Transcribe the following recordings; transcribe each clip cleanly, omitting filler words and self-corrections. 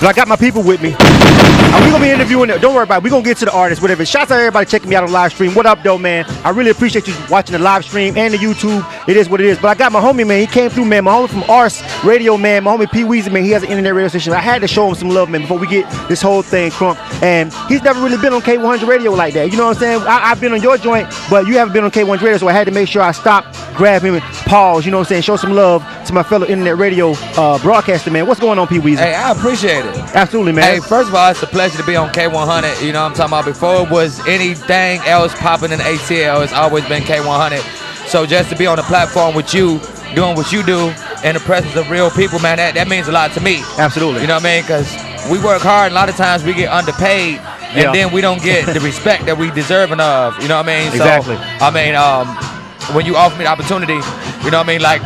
I got my people with me. We're going to be interviewing it. Don't worry about it. We're going to get to the artists, whatever. Shouts out to everybody checking me out on the live stream. What up, though, man? I really appreciate you watching the live stream and the YouTube. It is what it is. But I got my homie, man. He came through, man. My homie from Ars Radio, man. My homie P. Weezy, man. He has an internet radio station. I had to show him some love, man, before we get this whole thing crunk. And he's never really been on K100 Radio like that. You know what I'm saying? I've been on your joint, but you haven't been on K100 Radio, so I had to make sure I stopped, grab him, and pause. You know what I'm saying? Show some love to my fellow internet radio broadcaster, man. What's going on, P. Weezy? Hey, I appreciate it. Absolutely, man. Hey, first of all, it's a pleasure to be on K100. You know what I'm talking about? Before it was anything else popping in ATL, it's always been K100. So just to be on the platform with you, doing what you do, in the presence of real people, man, that means a lot to me. Absolutely. You know what I mean? Because we work hard, and a lot of times we get underpaid, and then we don't get the respect that we deserving of. You know what I mean? Exactly. So, I mean, when you offer me the opportunity, you know what I mean? Like,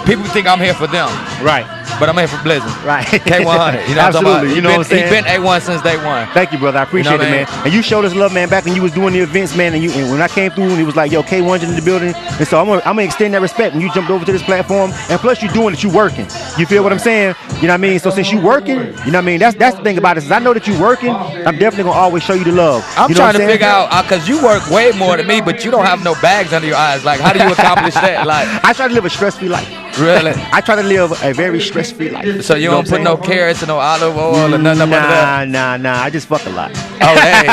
people think I'm here for them. Right. But I'm here for Blizzard. Right. K100. You know what I'm talking about? Absolutely. You know what I'm saying? He's been A1 since day one. Thank you, brother. I appreciate it, man. And you showed us love, man, back when you was doing the events, man. And when I came through, and he was like, yo, K100 in the building. And so I'm gonna extend that respect when you jumped over to this platform. And plus, you're doing it, you working. You feel what I'm saying? You know what I mean? So since you working, you know what I mean? That's the thing about it. Is I know that you working, I'm definitely gonna always show you the love. I'm trying to figure out, because you work way more than me, but you don't have no bags under your eyes. Like, how do you accomplish that? Like, I try to live a stress-free life. Really? I try to live a very stress-free life. So you don't put no carrots and no olive oil or nothing about that? Nah. I just fuck a lot. Oh, hey.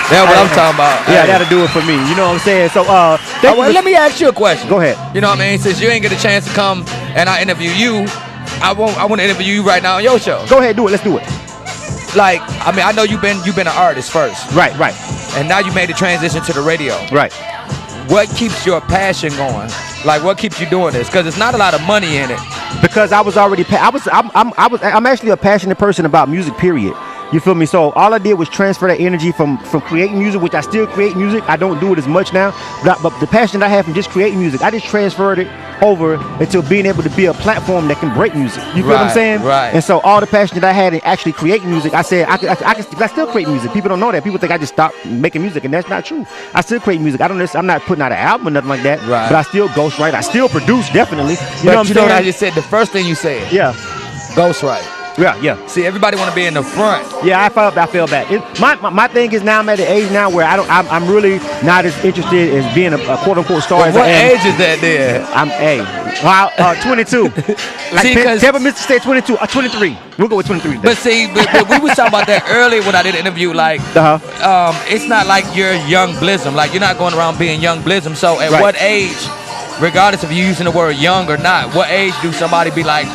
That's what I'm talking about. Yeah, that'll do it for me. You know what I'm saying? So, let me ask you a question. Go ahead. You know what I mean? Since you ain't get a chance to come and I interview you, I want to interview you right now on your show. Go ahead, do it. Let's do it. Like, I mean, I know you've been an artist first. Right. And now you made the transition to the radio. Right. What keeps your passion going? Like, what keeps you doing this? Because it's not a lot of money in it. Because I was already, I'm actually a passionate person about music, period. You feel me? So all I did was transfer that energy from creating music, which I still create music. I don't do it as much now, but the passion that I have from just creating music, I just transferred it over into being able to be a platform that can break music. You feel what I'm saying? Right. And so all the passion that I had in actually creating music, I said I still create music. People don't know that. People think I just stopped making music, and that's not true. I still create music. I'm not putting out an album or nothing like that. Right. But I still ghostwrite. I still produce, definitely. You know what I just said? The first thing you said. Yeah. Ghostwrite. Yeah. See, everybody want to be in the front. Yeah, I feel bad. My thing is now I'm at the age now where I'm really not as interested as being a quote unquote star. What age is that then? I'm 22. Like Tampa Mr. State 22. 23. We'll go with 23. But see, but we was talking about that earlier when I did an interview. Like, it's not like you're young Blizzum. Like, you're not going around being young Blizzum. So at what age, regardless of you using the word young or not, what age do somebody be like,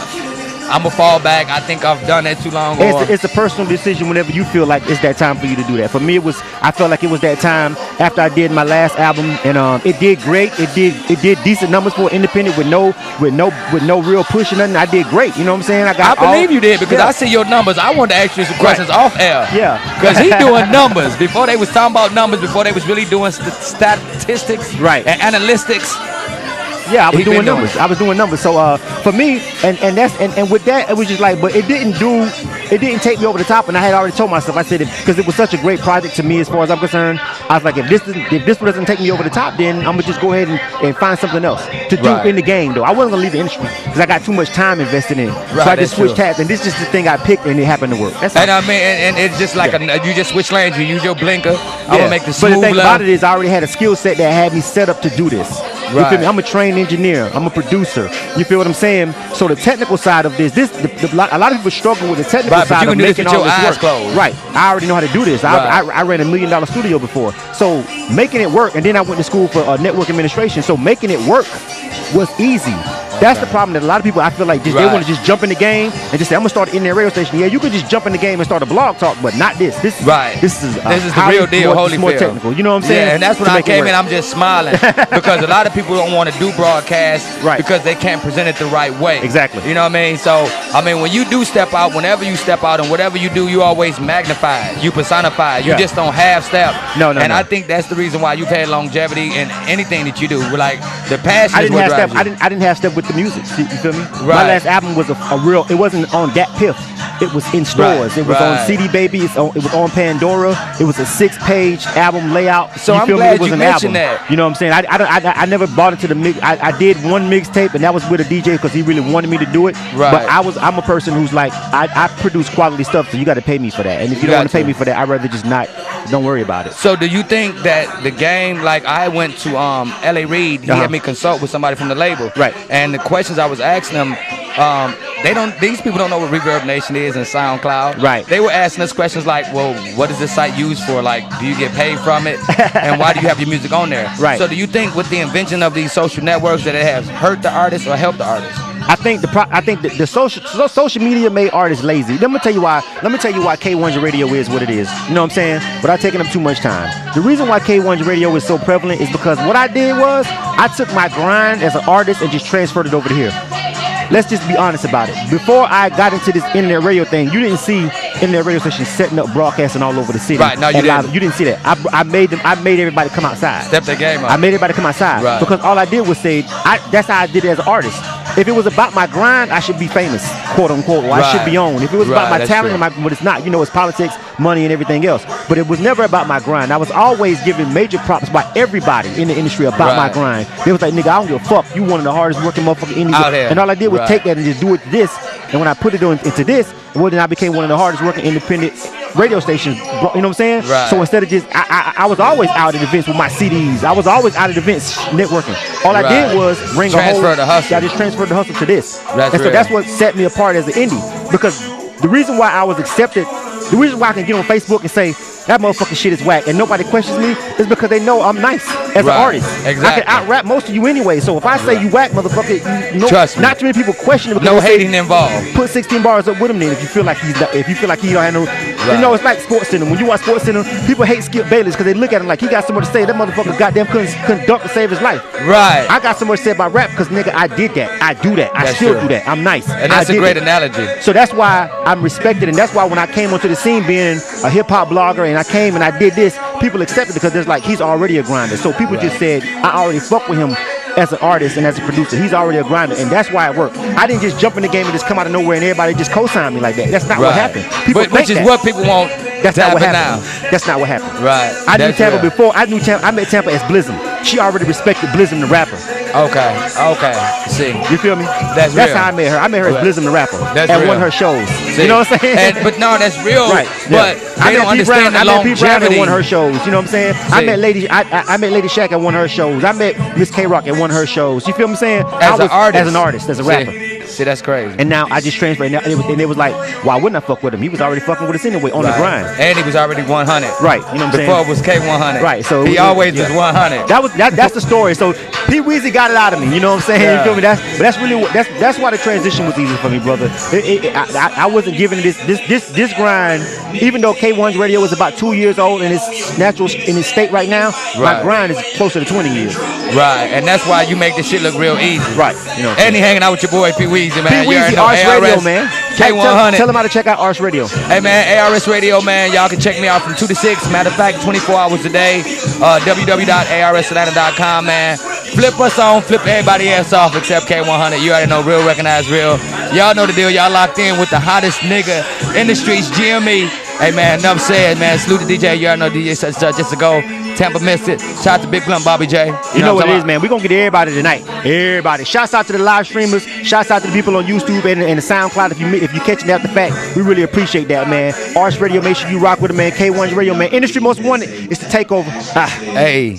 I'm gonna fall back, I think I've done that too long? It's a personal decision whenever you feel like it's that time for you to do that. For me, I felt like it was that time after I did my last album, and it did great. It did decent numbers for independent with no real push or nothing. I did great. You know what I'm saying? I believe you did, because I see your numbers. I wanted to ask you some questions off air. Yeah. Because he doing numbers. Before they was talking about numbers, before they was really doing statistics and analytics. Yeah, I was doing numbers. So for me, and with that, it was just like, but it didn't take me over the top. And I had already told myself, I said, because it was such a great project to me as far as I'm concerned, I was like, if this doesn't take me over the top, then I'm gonna just go ahead and find something else to do in the game. Though I wasn't gonna leave the industry because I got too much time invested in. So I just switched tabs, and this is just the thing I picked, and it happened to work. That's and I mean, and it's just like you just switch lanes. You use your blinker. I'm gonna make the smooth. But the thing about it is, I already had a skill set that had me set up to do this. You feel me? I'm a trained engineer. I'm a producer. You feel what I'm saying? So the technical side of this, a lot of people struggle with the technical side of making all this work. Closed. Right. I already know how to do this. I ran $1 million studio before. So making it work, and then I went to school for network administration. So making it work was easy. That's the problem that a lot of people, I feel like, they want to just jump in the game and just say, I'm going to start an internet radio station. Yeah, you could just jump in the game and start a blog talk, but not this. This is the real deal, more technical. You know what I'm saying? Yeah, and that's when I came in, I'm just smiling because a lot of people don't want to do broadcasts because they can't present it the right way. Exactly. You know what I mean? So, I mean, when you do step out, whenever you step out and whatever you do, you always magnify it. You personify it. You just don't half step. No. I think that's the reason why you've had longevity in anything that you do. Like, the passion is what drives you. I didn't have step with the music. You feel me? My last album was a real, it wasn't on that piff. it was in stores. It was on CD Baby. It was on Pandora. It was a 6-page album layout. So I'm glad you mentioned that. You know what I'm saying? I never bought into the mix. I did one mixtape, and that was with a DJ because he really wanted me to do it. Right. But I'm a person who's like, I produce quality stuff, so you got to pay me for that. And if you don't want to pay me for that, I'd rather just not. Don't worry about it. So do you think that the game, like I went to L.A. Reid, he had me consult with somebody from the label. Right. And the questions I was asking them, these people don't know what Reverb Nation is and SoundCloud. Right. They were asking us questions like, well, what is this site used for? Like, do you get paid from it? And why do you have your music on there? Right. So do you think with the invention of these social networks that it has hurt the artist or helped the artist? I think the social media made artists lazy. Let me tell you why K1's Radio is what it is. You know what I'm saying? Without taking up too much time. The reason why K1's Radio is so prevalent is because what I did was I took my grind as an artist and just transferred it over to here. Let's just be honest about it. Before I got into this internet radio thing, you didn't see internet radio stations setting up broadcasting all over the city. Right, no, you didn't. You didn't see that. I made everybody come outside. Step their game up. I made everybody come outside. Right. Because all I did was say, that's how I did it as an artist. If it was about my grind, I should be famous, quote unquote, or I should be on. If it was about my talent, but it's not. You know, it's politics, money, and everything else. But it was never about my grind. I was always giving major props by everybody in the industry about my grind. They was like, nigga, I don't give a fuck. You one of the hardest working motherfuckers in out here. And all I did was take that and just do it to this. And when I put it into this, well, then I became one of the hardest working independent radio stations. You know what I'm saying? Right. So instead of just, I was always out at events with my CDs. I was always out at events networking. All I did was bring transfer the hustle. I just transferred the hustle to this. That's and so that's what set me apart as an indie. Because the reason why I was accepted, the reason why I can get on Facebook and say, that motherfucking shit is whack, and nobody questions me, is because they know I'm nice as an artist. Exactly. I can out-rap most of you anyway, so if I say you whack, motherfucker, trust me. Not too many people question it. No hating involved. Put 16 bars up with him then if you feel like he don't have no. You know, it's like Sports Center. When you watch Sports Center, people hate Skip Bayless because they look at him like he got so much to say. That motherfucker goddamn couldn't dunk to save his life. Right. I got so much to say about rap because nigga, I did that. I do that. I still do that. I'm nice. And that's a great analogy. So that's why I'm respected, and that's why when I came onto the scene being a hip hop blogger and I came and I did this, people accepted because there's like he's already a grinder. So people just said I already fuck with him as an artist and as a producer. He's already a grinder, and that's why it worked. I didn't just jump in the game and just come out of nowhere and everybody just co-sign me like that. That's not what happened. Which is what people want. That's not what happened. Now. That's not what happened. Right. I knew Tampa before. I met Tampa as Blizzum. She already respected Blizzum the rapper. Okay. See. You feel me? That's how I met her. I met her as Blizzum the rapper at one of her shows. See. You know what I'm saying? But no, that's real. Right. But they don't understand the longevity. I met Pete Brown at one of her shows. You know what I'm saying? See. I met Lady Shack at one of her shows. I met Miss K-Rock at one of her shows. You feel what I'm saying? As an artist, as a rapper. See, that's crazy. And now I just transferred, and it was like, why wouldn't I fuck with him? He was already fucking with us anyway on the grind. And he was already 100. Right. You know what I'm saying? Before it was K100. Right. So he always was 100. That's the story. So Pete Weezy got it out of me. You know what I'm saying? Yeah. You feel me? That's really that's why the transition was easy for me, brother. I wasn't giving this grind, even though K1's Radio is about 2 years old and it's natural in its state right now. My grind is closer to 20 years. Right, and that's why you make this shit look real easy. Right. You know. And he hanging out with your boy Pete Weezy, man. Pete Weezy, Ars Radio, man. K100. Tell them how to check out Ars Radio. Hey, man, ARS Radio, man. Y'all can check me out from 2 to 6. Matter of fact, 24 hours a day. www.arsatlanta.com, man. Flip us on, flip everybody else off except K100. You already know, real, recognize real. Y'all know the deal. Y'all locked in with the hottest nigga in the streets, GME. Hey, man, enough said, man. Salute the DJ. You already know DJ such just to go. Tampa missed it. Shout out to Big Plum, Bobby J. You know what it is, man. We're going to get everybody tonight. Everybody. Shouts out to the live streamers. Shouts out to the people on YouTube and the SoundCloud. If you catching that the fact, we really appreciate that, man. Ars Radio, make sure you rock with it, man. K1's Radio, man. Industry most wanted is to take over. Hey.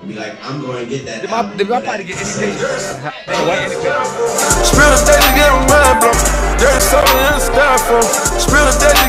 Be like, I'm going to get that. Did my party get anything? Spill the daily, get a mind blown. Dirty soul in the styrofoam. Spill the daily.